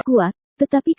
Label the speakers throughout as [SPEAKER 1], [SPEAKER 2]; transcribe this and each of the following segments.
[SPEAKER 1] kuat, tetapi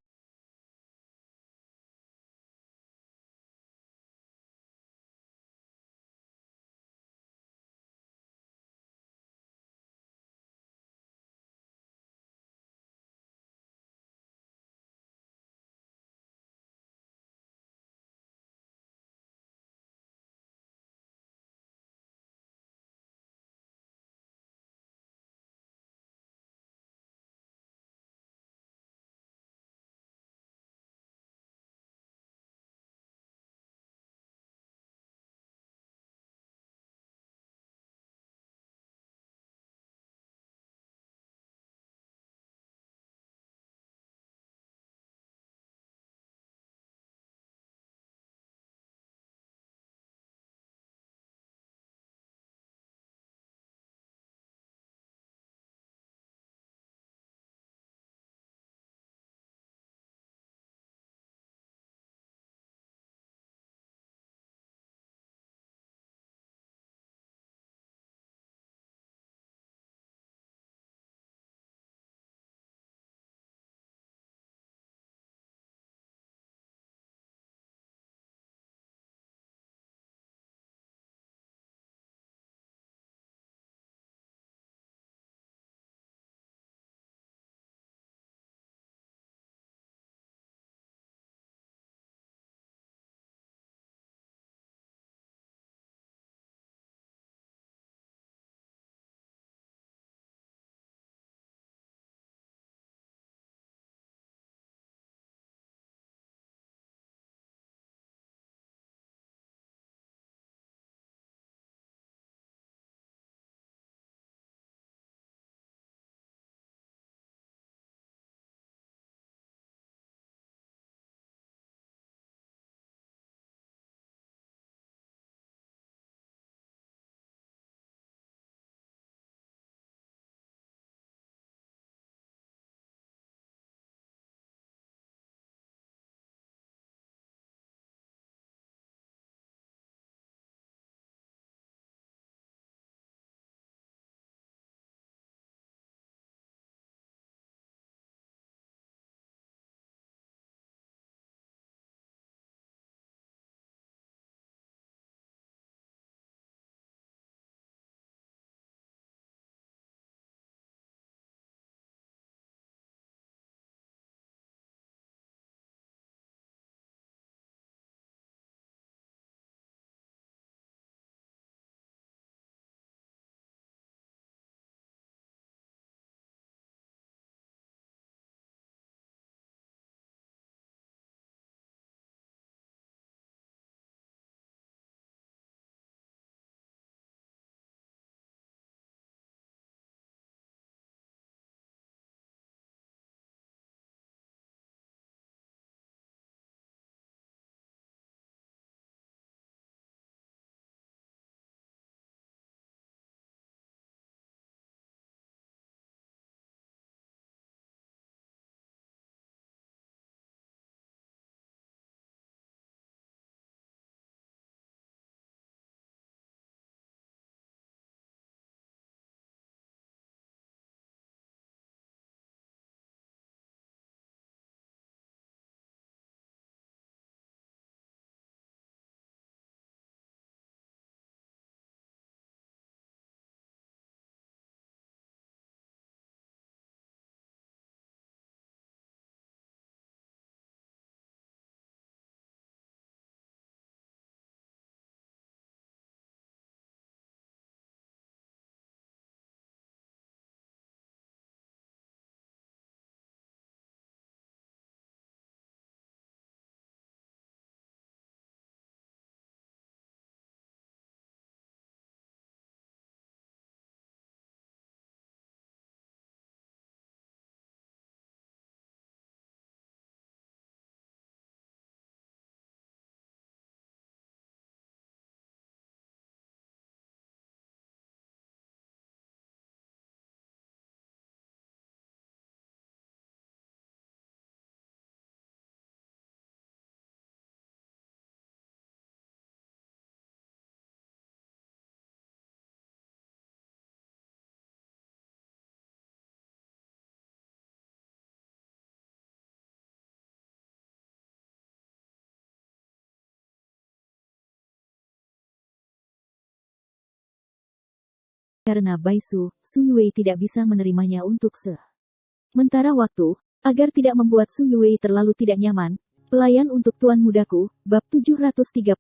[SPEAKER 1] karena Baisu, Su Yue tidak bisa menerimanya untuk sementara waktu, agar tidak membuat Su Yue terlalu tidak nyaman. Pelayan untuk Tuan Mudaku, bab 739.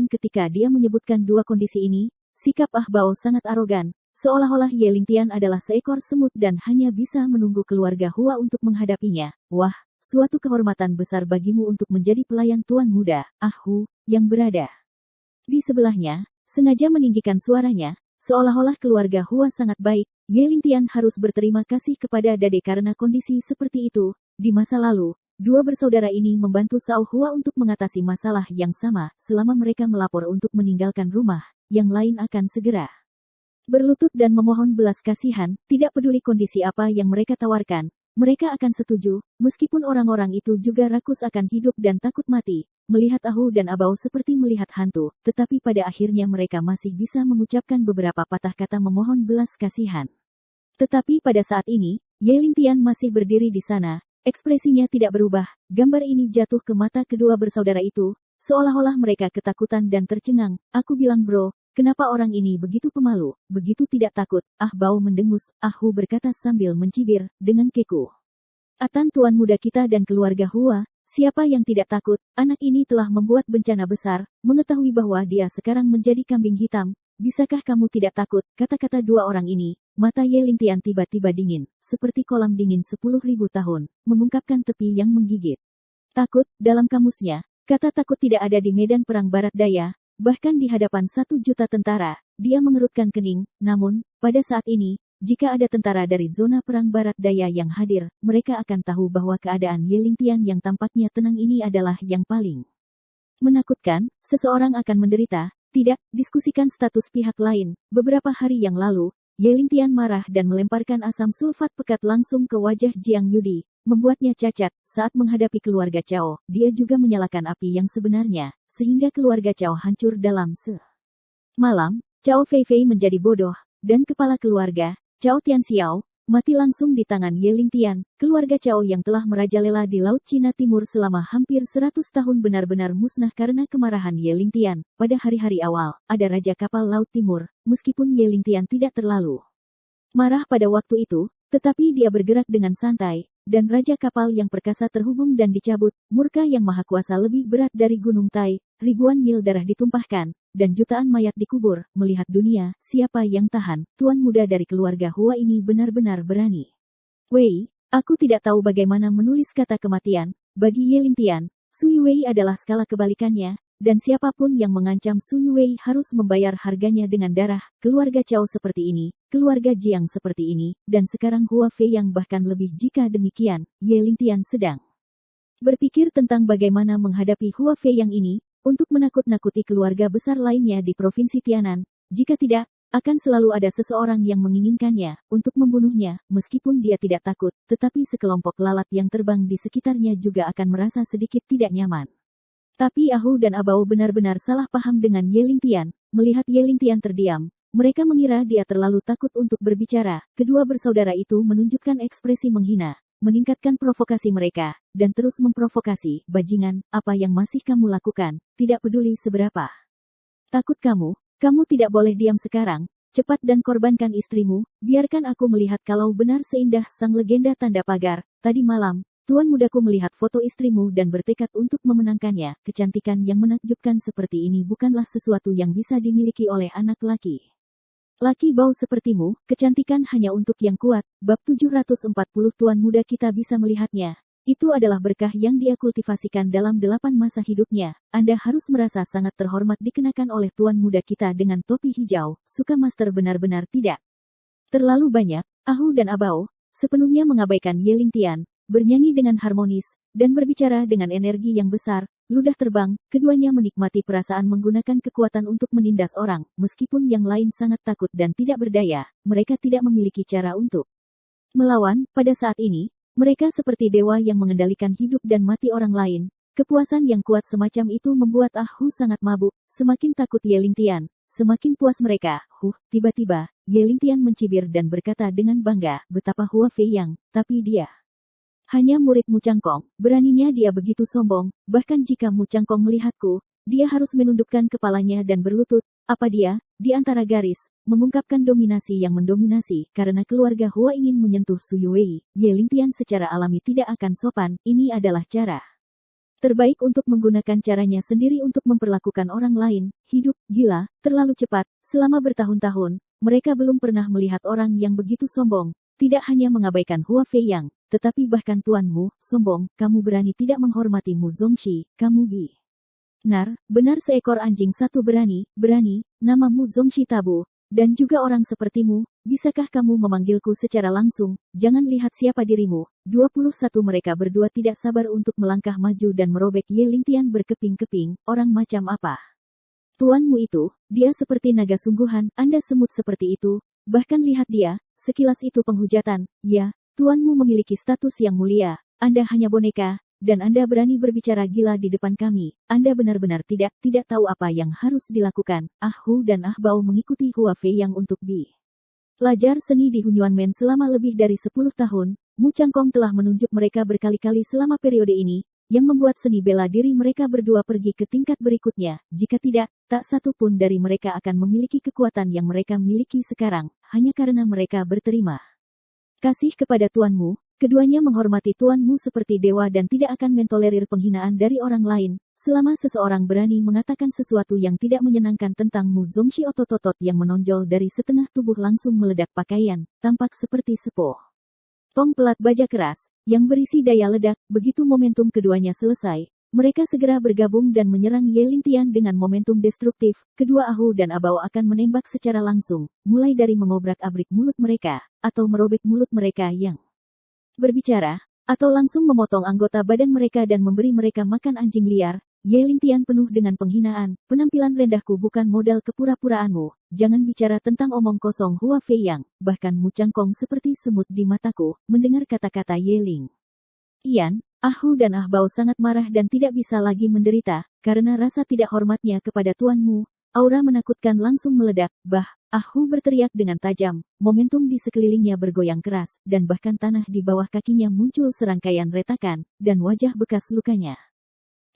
[SPEAKER 1] Ketika dia menyebutkan dua kondisi ini, sikap Ah Bao sangat arogan, seolah-olah Ye Lingtian adalah seekor semut dan hanya bisa menunggu keluarga Hua untuk menghadapinya. Wah, suatu kehormatan besar bagimu untuk menjadi pelayan Tuan Muda, Ah Hu, yang berada di sebelahnya, sengaja meninggikan suaranya, seolah-olah keluarga Hua sangat baik. Ye Lingtian harus berterima kasih kepada Dade karena kondisi seperti itu. Di masa lalu, dua bersaudara ini membantu Sao Hua untuk mengatasi masalah yang sama. Selama mereka melapor untuk meninggalkan rumah, yang lain akan segera berlutut dan memohon belas kasihan. Tidak peduli kondisi apa yang mereka tawarkan, mereka akan setuju, meskipun orang-orang itu juga rakus akan hidup dan takut mati. Melihat Ahu dan Abau seperti melihat hantu, tetapi pada akhirnya mereka masih bisa mengucapkan beberapa patah kata memohon belas kasihan. Tetapi pada saat ini, Ye Lingtian masih berdiri di sana, ekspresinya tidak berubah. Gambar ini jatuh ke mata kedua bersaudara itu, seolah-olah mereka ketakutan dan tercengang. Aku bilang bro, kenapa orang ini begitu pemalu, begitu tidak takut? Ah Bao mendengus, Ahu berkata sambil mencibir, dengan keku. Atan Tuan Muda kita dan keluarga Hua, siapa yang tidak takut? Anak ini telah membuat bencana besar, mengetahui bahwa dia sekarang menjadi kambing hitam. Bisakah kamu tidak takut? Kata-kata dua orang ini, mata Ye Lingtian tiba-tiba dingin, seperti kolam dingin 10.000 tahun, mengungkapkan tepi yang menggigit. Takut, dalam kamusnya, kata takut tidak ada di medan perang barat daya, bahkan di hadapan 1 juta tentara. Dia mengerutkan kening, namun, pada saat ini, jika ada tentara dari zona perang barat daya yang hadir, mereka akan tahu bahwa keadaan Ye Lingtian yang tampaknya tenang ini adalah yang paling menakutkan. Seseorang akan menderita. Tidak, diskusikan status pihak lain. Beberapa hari yang lalu, Ye Lingtian marah dan melemparkan asam sulfat pekat langsung ke wajah Jiang Yudi, membuatnya cacat. Saat menghadapi keluarga Cao, dia juga menyalakan api yang sebenarnya, sehingga keluarga Cao hancur dalam semalam. Cao Feifei menjadi bodoh, dan kepala keluarga, Cao Tianxiao, mati langsung di tangan Ye Lingtian. Keluarga Cao yang telah merajalela di Laut Cina Timur selama hampir 100 tahun benar-benar musnah karena kemarahan Ye Lingtian. Pada hari-hari awal, ada Raja Kapal Laut Timur, meskipun Ye Lingtian tidak terlalu marah pada waktu itu, tetapi dia bergerak dengan santai, dan Raja Kapal yang perkasa terhubung dan dicabut. Murka yang maha kuasa lebih berat dari Gunung Tai, ribuan mil darah ditumpahkan, dan jutaan mayat dikubur. Melihat dunia, siapa yang tahan? Tuan muda dari keluarga Hua ini benar-benar berani. Wei, aku tidak tahu bagaimana menulis kata kematian. Bagi Ye Lingtian, Su Yue adalah skala kebalikannya, dan siapapun yang mengancam Su Yue harus membayar harganya dengan darah. Keluarga Cao seperti ini, keluarga Jiang seperti ini, dan sekarang Hua Fei yang bahkan lebih. Jika demikian, Ye Lingtian sedang berpikir tentang bagaimana menghadapi Hua Fei yang ini, untuk menakut-nakuti keluarga besar lainnya di Provinsi Tianan. Jika tidak, akan selalu ada seseorang yang menginginkannya, untuk membunuhnya. Meskipun dia tidak takut, tetapi sekelompok lalat yang terbang di sekitarnya juga akan merasa sedikit tidak nyaman. Tapi Ahu dan Abao benar-benar salah paham dengan Ye Lingtian. Melihat Ye Lingtian terdiam, mereka mengira dia terlalu takut untuk berbicara. Kedua bersaudara itu menunjukkan ekspresi menghina, meningkatkan provokasi mereka, dan terus memprovokasi. Bajingan, apa yang masih kamu lakukan? Tidak peduli seberapa takut kamu, kamu tidak boleh diam sekarang. Cepat dan korbankan istrimu. Biarkan aku melihat kalau benar seindah sang legenda tanda pagar. Tadi malam, Tuan mudaku melihat foto istrimu dan bertekad untuk memenangkannya. Kecantikan yang menakjubkan seperti ini bukanlah sesuatu yang bisa dimiliki oleh anak laki Bao sepertimu. Kecantikan hanya untuk yang kuat. Bab 740. Tuan muda kita bisa melihatnya. Itu adalah berkah yang dia kultivasikan dalam 8 masa hidupnya. Anda harus merasa sangat terhormat dikenakan oleh tuan muda kita dengan topi hijau. Suka master benar-benar tidak terlalu banyak. Ahu dan Abao sepenuhnya mengabaikan Ye Lingtian, bernyanyi dengan harmonis, dan berbicara dengan energi yang besar. Ludah terbang, keduanya menikmati perasaan menggunakan kekuatan untuk menindas orang. Meskipun yang lain sangat takut dan tidak berdaya, mereka tidak memiliki cara untuk melawan. Pada saat ini, mereka seperti dewa yang mengendalikan hidup dan mati orang lain. Kepuasan yang kuat semacam itu membuat Ahu sangat mabuk. Semakin takut Ye Lingtian, semakin puas mereka. Tiba-tiba, Ye Lingtian mencibir dan berkata dengan bangga, betapa Hua Fei yang, tapi dia hanya murid Mu Changkong. Beraninya dia begitu sombong, bahkan jika Mu Changkong melihatku, dia harus menundukkan kepalanya dan berlutut. Apa dia, di antara garis, mengungkapkan dominasi yang mendominasi karena keluarga Hua ingin menyentuh Su Yue. Ye Lingtian secara alami tidak akan sopan, ini adalah cara terbaik untuk menggunakan caranya sendiri untuk memperlakukan orang lain. Hidup, gila, terlalu cepat, selama bertahun-tahun, mereka belum pernah melihat orang yang begitu sombong. Tidak hanya mengabaikan Hua Feiyang, tetapi bahkan tuanmu, sombong, kamu berani tidak menghormati Mu Zongxi, kamu benar seekor anjing satu berani, namamu Zongxi Tabu, dan juga orang sepertimu, bisakah kamu memanggilku secara langsung, jangan lihat siapa dirimu. 21 Mereka berdua tidak sabar untuk melangkah maju dan merobek Ye Lingtian berkeping-keping, orang macam apa? Tuanmu itu, dia seperti naga sungguhan, Anda semut seperti itu, bahkan lihat dia, sekilas itu penghujatan, ya, tuanmu memiliki status yang mulia, Anda hanya boneka, dan Anda berani berbicara gila di depan kami, Anda benar-benar tidak tahu apa yang harus dilakukan. Ah Hu dan Ah Bao mengikuti Hua Feiyang untuk belajar seni di Hunyuanmen selama lebih dari 10 tahun, Mu Changkong telah menunjuk mereka berkali-kali selama periode ini, yang membuat seni bela diri mereka berdua pergi ke tingkat berikutnya, jika tidak, tak satu pun dari mereka akan memiliki kekuatan yang mereka miliki sekarang, hanya karena mereka berterima kasih kepada tuanmu. Keduanya menghormati tuanmu seperti dewa dan tidak akan mentolerir penghinaan dari orang lain. Selama seseorang berani mengatakan sesuatu yang tidak menyenangkan tentang Mu Zongxi, otot-otot yang menonjol dari setengah tubuh langsung meledak pakaian, tampak seperti tong pelat baja keras, yang berisi daya ledak. Begitu momentum keduanya selesai, mereka segera bergabung dan menyerang Ye Lingtian dengan momentum destruktif. Kedua Ahu dan Abao akan menembak secara langsung, mulai dari mengobrak-abrik mulut mereka, atau merobek mulut mereka yang berbicara, atau langsung memotong anggota badan mereka dan memberi mereka makan anjing liar. Ye Lingtian penuh dengan penghinaan, penampilan rendahku bukan modal kepura-puraanmu, jangan bicara tentang omong kosong. Hua Feiyang, bahkan Mu Changkong seperti semut di mataku, mendengar kata-kata Ye Lingtian. Ah Hu dan Ah Bao sangat marah dan tidak bisa lagi menderita, karena rasa tidak hormatnya kepada tuanmu. Aura menakutkan langsung meledak, Ah Hu berteriak dengan tajam, momentum di sekelilingnya bergoyang keras, dan bahkan tanah di bawah kakinya muncul serangkaian retakan, dan wajah bekas lukanya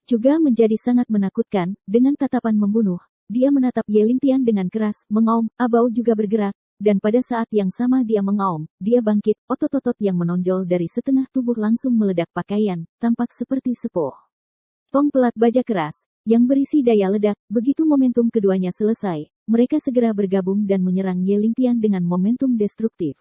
[SPEAKER 1] juga menjadi sangat menakutkan. Dengan tatapan membunuh, dia menatap Ye Lingtian dengan keras, mengaum. Abao juga bergerak, dan pada saat yang sama dia mengaum, dia bangkit, otot-otot yang menonjol dari setengah tubuh langsung meledak pakaian, tampak seperti tong pelat baja keras, yang berisi daya ledak. Begitu momentum keduanya selesai, mereka segera bergabung dan menyerang Ye Lingtian dengan momentum destruktif.